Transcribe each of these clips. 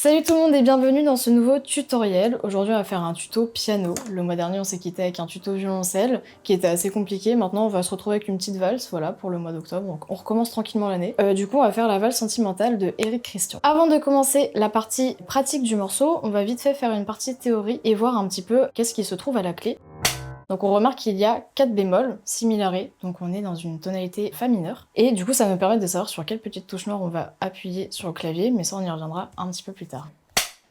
Salut tout le monde et bienvenue dans ce nouveau tutoriel. Aujourd'hui on va faire un tuto piano. Le mois dernier on s'est quitté avec un tuto violoncelle qui était assez compliqué. Maintenant on va se retrouver avec une petite valse, voilà, pour le mois d'octobre. Donc on recommence tranquillement l'année. Du coup on va faire la valse sentimentale de Eric Christian. Avant de commencer la partie pratique du morceau, on va vite fait faire une partie théorie et voir un petit peu qu'est-ce qui se trouve à la clé. Donc on remarque qu'il y a 4 bémols, si milaré, donc on est dans une tonalité fa mineur. Et du coup ça nous permet de savoir sur quelle petite touche noire on va appuyer sur le clavier, mais ça on y reviendra un petit peu plus tard.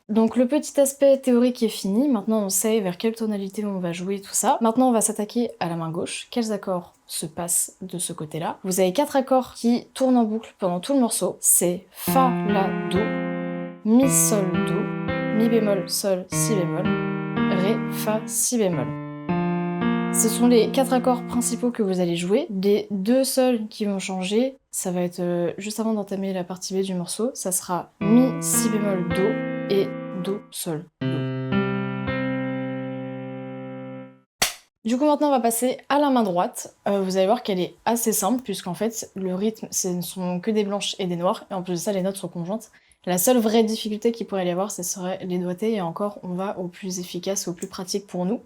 Donc le petit aspect théorique est fini, maintenant on sait vers quelle tonalité on va jouer, tout ça. Maintenant on va s'attaquer à la main gauche, quels accords se passent de ce côté-là. Vous avez 4 accords qui tournent en boucle pendant tout le morceau, c'est Fa, La, Do, Mi, Sol, Do, Mi bémol, Sol, Si bémol, Ré, Fa, Si bémol. Ce sont les 4 accords principaux que vous allez jouer. Les 2 seuls qui vont changer, ça va être juste avant d'entamer la partie B du morceau, ça sera Mi, Si bémol, Do et Do, Sol, Do. Du coup maintenant on va passer à la main droite. Vous allez voir qu'elle est assez simple puisqu'en fait le rythme ce ne sont que des blanches et des noires et en plus de ça les notes sont conjointes. La seule vraie difficulté qu'il pourrait y avoir, ce serait les doigtés, et encore, on va au plus efficace, au plus pratique pour nous.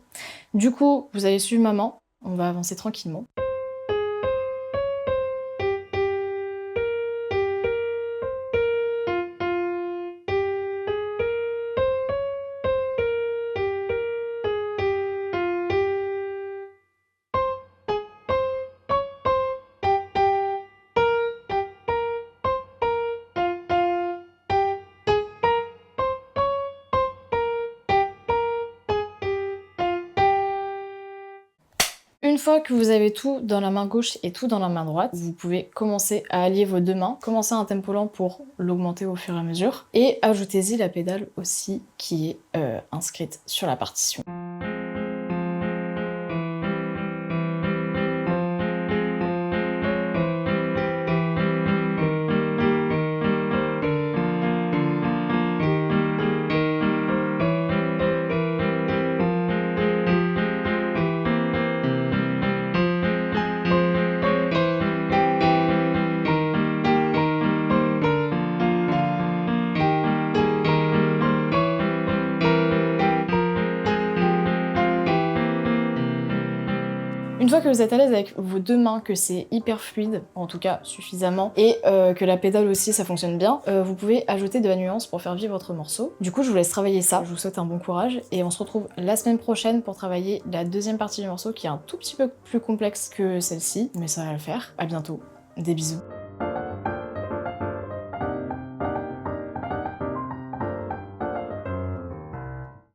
Du coup, vous allez suivre ma main, on va avancer tranquillement. Une fois que vous avez tout dans la main gauche et tout dans la main droite, vous pouvez commencer à allier vos deux mains, commencer un tempo lent pour l'augmenter au fur et à mesure, et ajoutez-y la pédale aussi qui est inscrite sur la partition. Une fois que vous êtes à l'aise avec vos deux mains, que c'est hyper fluide, en tout cas suffisamment, et que la pédale aussi ça fonctionne bien, vous pouvez ajouter de la nuance pour faire vivre votre morceau. Du coup je vous laisse travailler ça, je vous souhaite un bon courage, et on se retrouve la semaine prochaine pour travailler la deuxième partie du morceau qui est un tout petit peu plus complexe que celle-ci, mais ça va le faire. À bientôt, des bisous.